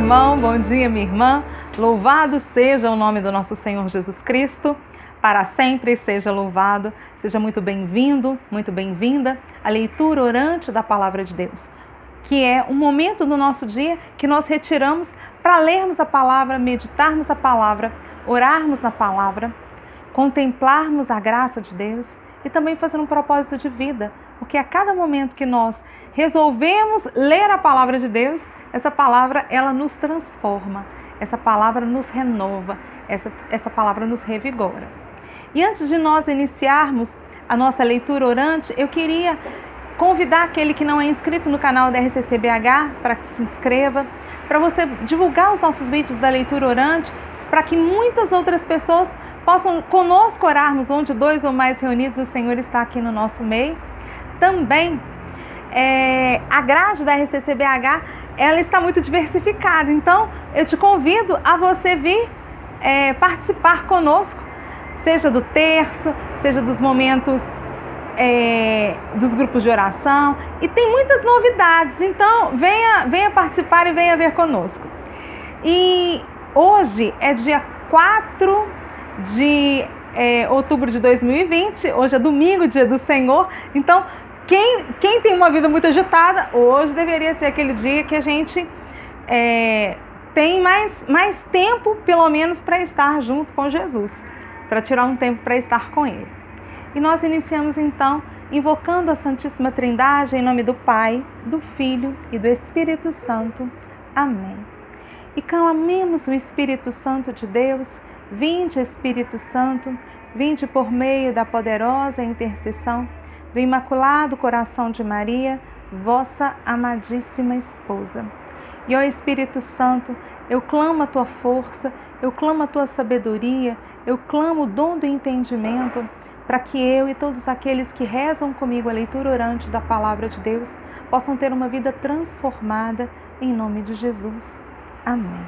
irmão, bom dia, minha irmã. Louvado seja o nome do nosso Senhor Jesus Cristo, para sempre seja louvado. Seja muito bem-vindo, muito bem-vinda à leitura orante da Palavra de Deus, que é um momento do nosso dia que nós retiramos para lermos a Palavra, meditarmos a Palavra, orarmos na Palavra, contemplarmos a graça de Deus e também fazer um propósito de vida, porque a cada momento que nós resolvemos ler a Palavra de Deus, essa palavra ela nos transforma, essa palavra nos renova, essa palavra nos revigora. E antes de nós iniciarmos a nossa leitura orante, eu queria convidar aquele que não é inscrito no canal da RCCBH para que se inscreva, para você divulgar os nossos vídeos da leitura orante, para que muitas outras pessoas possam conosco orarmos, onde 2 ou mais reunidos, o Senhor está aqui no nosso meio. Também a grade da RCCBH, ela está muito diversificada, então eu te convido a você vir participar conosco, seja do terço, seja dos momentos dos grupos de oração, e tem muitas novidades, então venha participar e venha ver conosco. E hoje é dia 4 de outubro de 2020, hoje é domingo, dia do Senhor, então quem tem uma vida muito agitada, hoje deveria ser aquele dia que a gente tem mais tempo, pelo menos, para estar junto com Jesus, para tirar um tempo para estar com Ele. E nós iniciamos então invocando a Santíssima Trindade em nome do Pai, do Filho e do Espírito Santo. Amém. E clamemos o Espírito Santo de Deus. Vinde, Espírito Santo, vinde por meio da poderosa intercessão do Imaculado Coração de Maria, vossa amadíssima esposa. E, ó Espírito Santo, eu clamo a tua força, eu clamo a tua sabedoria, eu clamo o dom do entendimento, para que eu e todos aqueles que rezam comigo a leitura orante da Palavra de Deus possam ter uma vida transformada em nome de Jesus. Amém.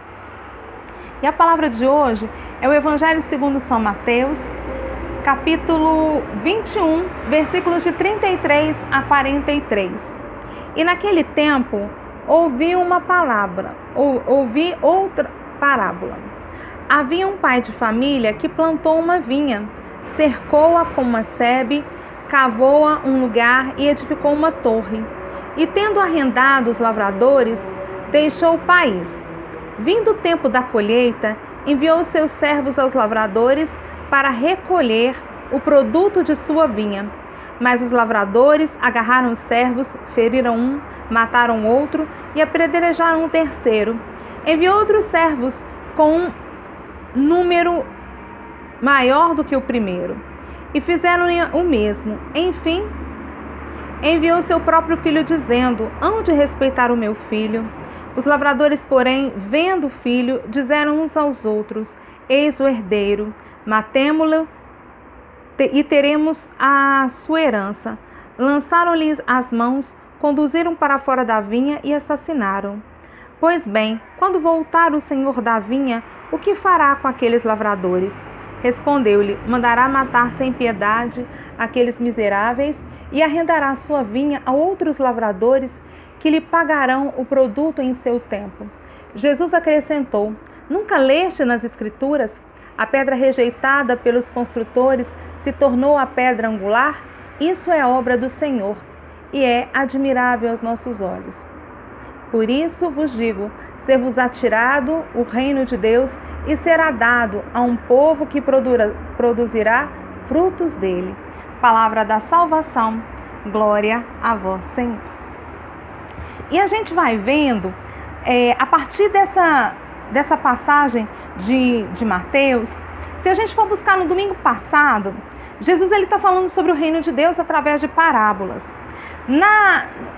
E a palavra de hoje é o Evangelho segundo São Mateus, capítulo 21, versículos de 33 a 43. E naquele tempo ouvi outra parábola. Havia um pai de família que plantou uma vinha, cercou-a com uma sebe, cavou-a um lugar e edificou uma torre. E tendo arrendado os lavradores, deixou o país. Vindo o tempo da colheita, enviou seus servos aos lavradores para recolher o produto de sua vinha. Mas os lavradores agarraram os servos, feriram um, mataram outro e apedrejaram um terceiro. Enviou outros servos com um número maior do que o primeiro, e fizeram o mesmo. Enfim, enviou seu próprio filho, dizendo: hão de respeitar o meu filho. Os lavradores, porém, vendo o filho, disseram uns aos outros: eis o herdeiro, matemo-lo e teremos a sua herança. Lançaram-lhes as mãos, conduziram para fora da vinha e assassinaram. Pois bem, quando voltar o senhor da vinha, o que fará com aqueles lavradores? Respondeu-lhe: mandará matar sem piedade aqueles miseráveis e arrendará sua vinha a outros lavradores que lhe pagarão o produto em seu tempo. Jesus acrescentou: nunca leste nas Escrituras? A pedra rejeitada pelos construtores se tornou a pedra angular? Isso é obra do Senhor e é admirável aos nossos olhos. Por isso vos digo: ser-vos-á tirado o reino de Deus e será dado a um povo que produzirá frutos dele. Palavra da salvação, glória a vós, Senhor. E a gente vai vendo, a partir dessa passagem de Mateus, se a gente for buscar no domingo passado, Jesus está falando sobre o reino de Deus através de parábolas.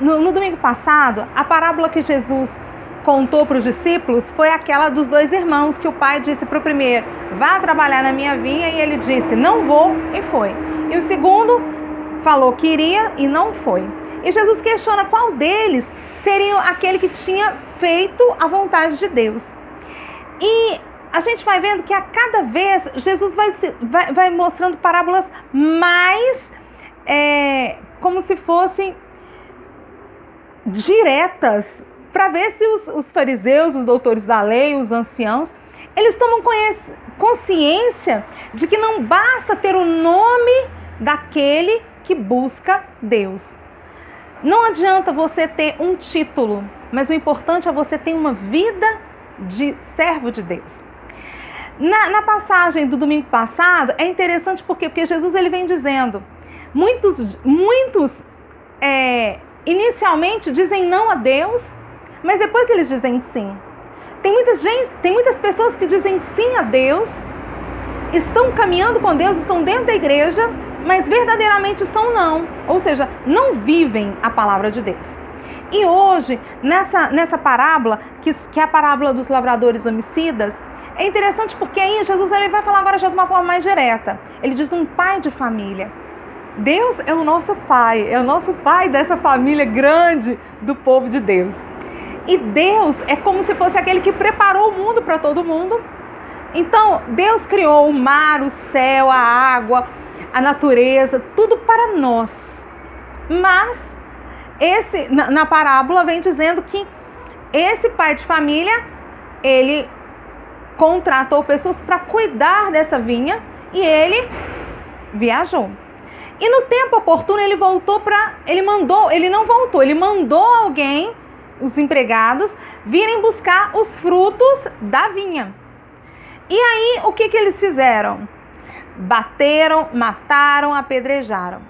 No domingo passado, a parábola que Jesus contou para os discípulos foi aquela dos 2 irmãos, que o pai disse para o primeiro: vá trabalhar na minha vinha, e ele disse: não vou, e foi. E o segundo falou que iria e não foi. E Jesus questiona qual deles seria aquele que tinha feito a vontade de Deus. E a gente vai vendo que a cada vez Jesus vai mostrando parábolas mais como se fossem diretas para ver se os fariseus, os doutores da lei, os anciãos, eles tomam consciência de que não basta ter o nome daquele que busca Deus. Não adianta você ter um título, mas o importante é você ter uma vida de servo de Deus. Na passagem do domingo passado, é interessante porque Jesus ele vem dizendo, muitos inicialmente dizem não a Deus, mas depois eles dizem sim. Tem muitas pessoas que dizem sim a Deus, estão caminhando com Deus, estão dentro da igreja, mas verdadeiramente são não, ou seja, não vivem a palavra de Deus. E hoje, nessa parábola, que é a parábola dos lavradores homicidas, é interessante porque aí Jesus ele vai falar agora já de uma forma mais direta. Ele diz um pai de família. Deus é o nosso pai dessa família grande do povo de Deus. E Deus é como se fosse aquele que preparou o mundo para todo mundo. Então, Deus criou o mar, o céu, a água, a natureza, tudo para nós. Mas, na parábola vem dizendo que esse pai de família, ele contratou pessoas para cuidar dessa vinha e ele viajou. E no tempo oportuno ele mandou alguém, os empregados, virem buscar os frutos da vinha. E aí, o que eles fizeram? Bateram, mataram, apedrejaram.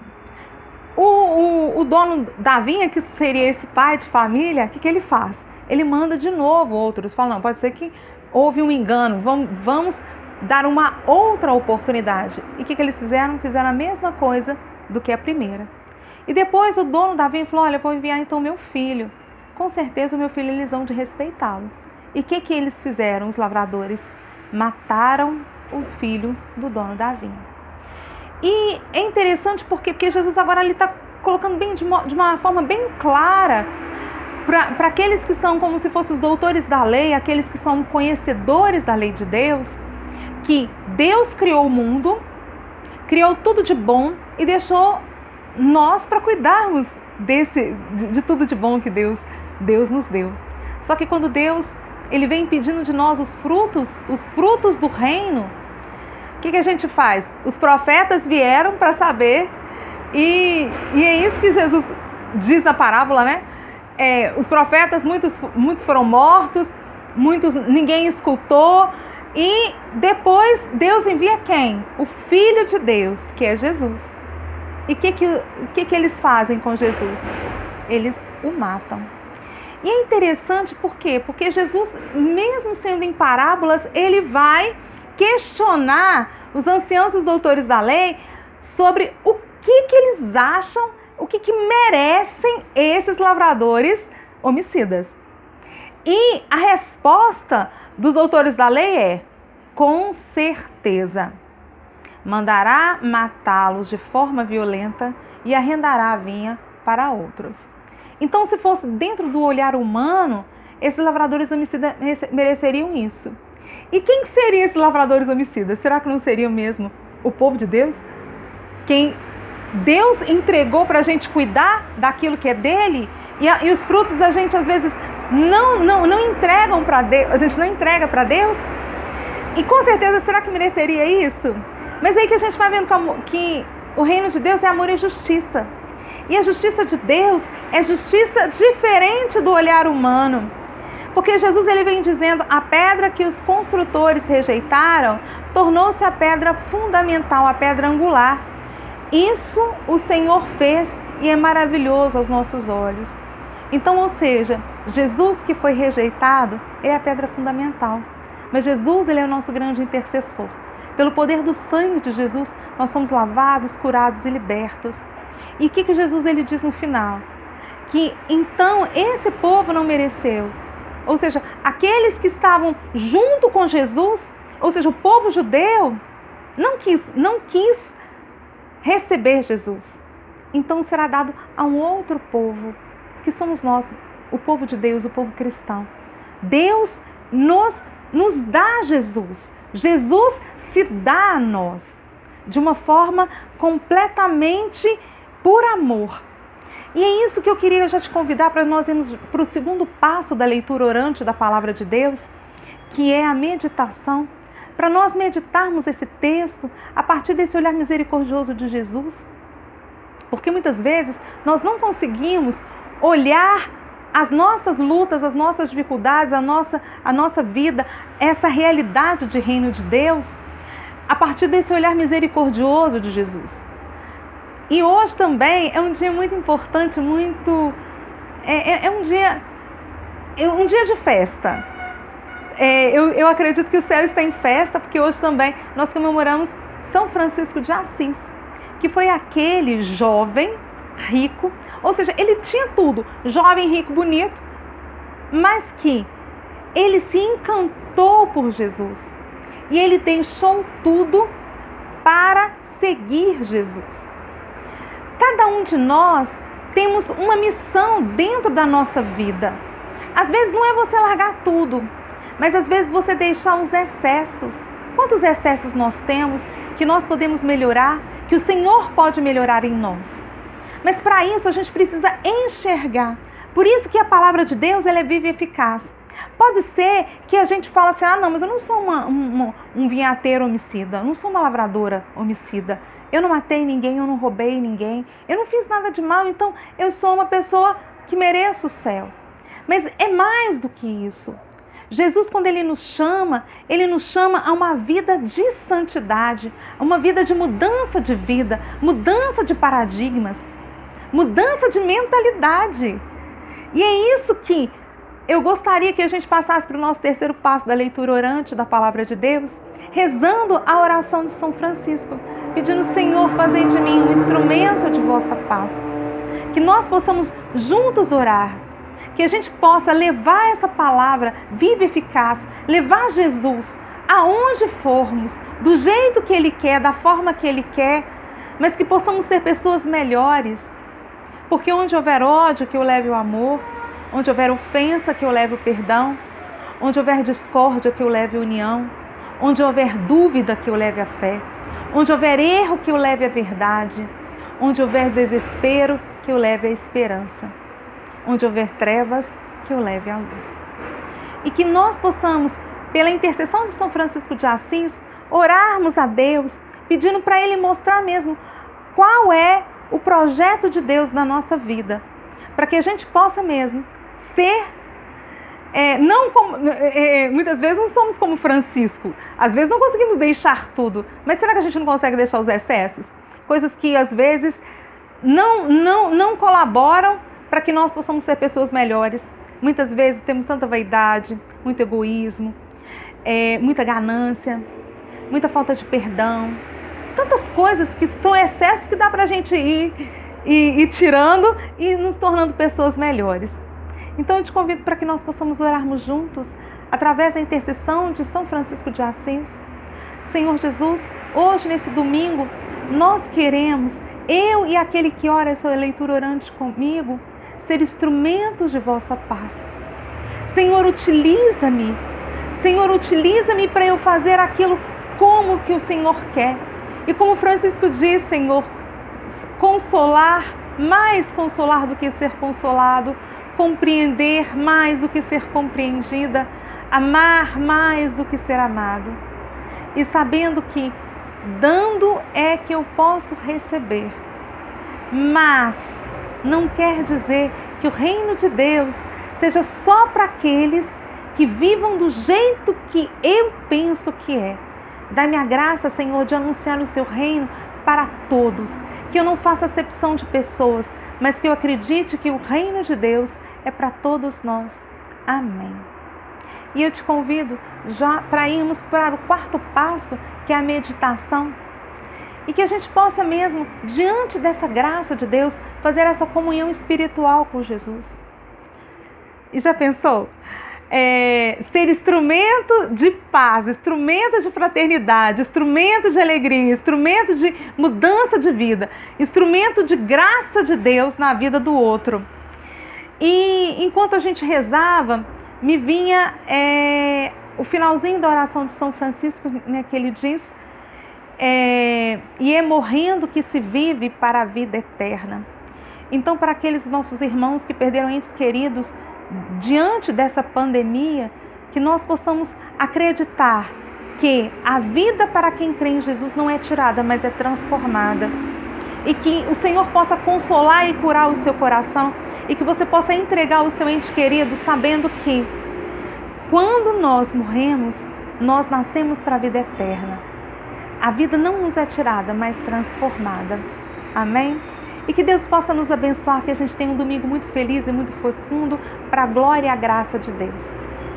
O dono da vinha, que seria esse pai de família, o que ele faz? Ele manda de novo outros, fala, não, pode ser que houve um engano, vamos dar uma outra oportunidade. E o que eles fizeram? Fizeram a mesma coisa do que a primeira. E depois o dono da vinha falou, olha, eu vou enviar então meu filho. Com certeza o meu filho eles vão de respeitá-lo. E o que eles fizeram, os lavradores? Mataram o filho do dono da vinha. E é interessante porque Jesus agora está colocando bem de uma forma bem clara para aqueles que são como se fossem os doutores da lei, aqueles que são conhecedores da lei de Deus, que Deus criou o mundo, criou tudo de bom e deixou nós para cuidarmos de tudo de bom que Deus nos deu. Só que quando Deus ele vem pedindo de nós os frutos do reino, o que a gente faz? Os profetas vieram para saber e é isso que Jesus diz na parábola, né? Os profetas, muitos foram mortos, ninguém escutou, e depois Deus envia quem? O Filho de Deus, que é Jesus. E o que eles fazem com Jesus? Eles o matam. E é interessante por quê? Porque Jesus, mesmo sendo em parábolas, ele vai questionar os anciãos e os doutores da lei sobre o que eles acham, o que merecem esses lavradores homicidas. E a resposta dos doutores da lei é, com certeza, mandará matá-los de forma violenta e arrendará a vinha para outros. Então, se fosse dentro do olhar humano, esses lavradores homicidas mereceriam isso. E quem seriam esses lavradores homicidas? Será que não seriam mesmo o povo de Deus? Quem Deus entregou para a gente cuidar daquilo que é dele, e os frutos a gente às vezes não entregam para Deus, a gente não entrega para Deus, e com certeza será que mereceria isso? Mas aí que a gente vai vendo que o reino de Deus é amor e justiça, e a justiça de Deus é justiça diferente do olhar humano, porque Jesus ele vem dizendo, a pedra que os construtores rejeitaram tornou-se a pedra fundamental, a pedra angular. Isso o Senhor fez e é maravilhoso aos nossos olhos. Então, ou seja, Jesus que foi rejeitado é a pedra fundamental. Mas Jesus ele é o nosso grande intercessor. Pelo poder do sangue de Jesus, nós somos lavados, curados e libertos. E o que Jesus ele diz no final? Que então esse povo não mereceu. Ou seja, aqueles que estavam junto com Jesus, ou seja, o povo judeu, não quis receber Jesus. Então será dado a um outro povo, que somos nós, o povo de Deus, o povo cristão. Deus nos dá Jesus. Jesus se dá a nós de uma forma completamente por amor. E é isso que eu queria já te convidar para nós irmos para o segundo passo da leitura orante da Palavra de Deus, que é a meditação. Para nós meditarmos esse texto a partir desse olhar misericordioso de Jesus. Porque muitas vezes nós não conseguimos olhar as nossas lutas, as nossas dificuldades, a nossa vida, essa realidade de reino de Deus, a partir desse olhar misericordioso de Jesus. E hoje também é um dia muito importante, um dia de festa. Eu acredito que o céu está em festa, porque hoje também nós comemoramos São Francisco de Assis, que foi aquele jovem rico, ou seja, ele tinha tudo, jovem, rico, bonito, mas que ele se encantou por Jesus e ele deixou tudo para seguir Jesus. Cada um de nós temos uma missão dentro da nossa vida. Às vezes não é você largar tudo, mas às vezes você deixar os excessos. Quantos excessos nós temos que nós podemos melhorar, que o Senhor pode melhorar em nós? Mas para isso a gente precisa enxergar. Por isso que a palavra de Deus ela é viva e eficaz. Pode ser que a gente fale assim, não, mas eu não sou um vinhateiro homicida, eu não sou uma lavradora homicida, eu não matei ninguém, eu não roubei ninguém, eu não fiz nada de mal, então eu sou uma pessoa que mereço o céu. Mas é mais do que isso. Jesus, quando Ele nos chama a uma vida de santidade, a uma vida de mudança de vida, mudança de paradigmas, mudança de mentalidade. E é isso que eu gostaria que a gente passasse para o nosso terceiro passo da leitura orante da Palavra de Deus, rezando a oração de São Francisco, pedindo, Senhor, fazei de mim um instrumento de vossa paz. Que nós possamos juntos orar, que a gente possa levar essa palavra viva e eficaz, levar Jesus aonde formos, do jeito que Ele quer, da forma que Ele quer, mas que possamos ser pessoas melhores. Porque onde houver ódio, que eu leve o amor, onde houver ofensa, que eu leve o perdão, onde houver discórdia, que eu leve a união, onde houver dúvida, que eu leve a fé, onde houver erro, que eu leve a verdade, onde houver desespero, que eu leve a esperança, onde houver trevas, que eu leve a luz. E que nós possamos, pela intercessão de São Francisco de Assis, orarmos a Deus, pedindo para Ele mostrar mesmo qual é o projeto de Deus na nossa vida, para que a gente possa mesmo ser, muitas vezes não somos como Francisco, às vezes não conseguimos deixar tudo, mas será que a gente não consegue deixar os excessos? Coisas que às vezes não colaboram para que nós possamos ser pessoas melhores. Muitas vezes temos tanta vaidade, muito egoísmo, muita ganância, muita falta de perdão, tantas coisas que estão excessos que dá para a gente ir tirando e nos tornando pessoas melhores. Então eu te convido para que nós possamos orarmos juntos, através da intercessão de São Francisco de Assis. Senhor Jesus, hoje nesse domingo, nós queremos, eu e aquele que ora essa leitura orante comigo, ser instrumentos de vossa paz. Senhor, utiliza-me. Senhor, utiliza-me para eu fazer aquilo como que o Senhor quer. E como Francisco diz, Senhor, consolar, mais consolar do que ser consolado, compreender mais do que ser compreendida, amar mais do que ser amado. E sabendo que dando é que eu posso receber. Mas não quer dizer que o reino de Deus seja só para aqueles que vivam do jeito que eu penso que é. Dá-me a graça, Senhor, de anunciar o seu reino para todos. Que eu não faça acepção de pessoas, mas que eu acredite que o reino de Deus é para todos nós. Amém. E eu te convido já para irmos para o quarto passo, que é a meditação. E que a gente possa mesmo, diante dessa graça de Deus, fazer essa comunhão espiritual com Jesus. E já pensou? Ser instrumento de paz, instrumento de fraternidade, instrumento de alegria, instrumento de mudança de vida, instrumento de graça de Deus na vida do outro. E enquanto a gente rezava, me vinha o finalzinho da oração de São Francisco, né, que ele diz, e é morrendo que se vive para a vida eterna. Então, para aqueles nossos irmãos que perderam entes queridos diante dessa pandemia, que nós possamos acreditar que a vida para quem crê em Jesus não é tirada, mas é transformada. E que o Senhor possa consolar e curar o seu coração e que você possa entregar o seu ente querido sabendo que quando nós morremos, nós nascemos para a vida eterna. A vida não nos é tirada, mas transformada. Amém? E que Deus possa nos abençoar, que a gente tenha um domingo muito feliz e muito fecundo para a glória e a graça de Deus.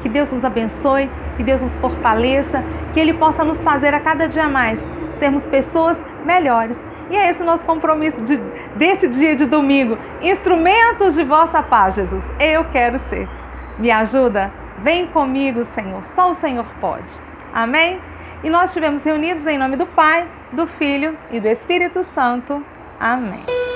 Que Deus nos abençoe, que Deus nos fortaleça, que Ele possa nos fazer a cada dia mais sermos pessoas melhores. E é esse o nosso compromisso desse dia de domingo. Instrumentos de vossa paz, Jesus. Eu quero ser. Me ajuda? Vem comigo, Senhor. Só o Senhor pode. Amém? E nós estivemos reunidos em nome do Pai, do Filho e do Espírito Santo. Amém.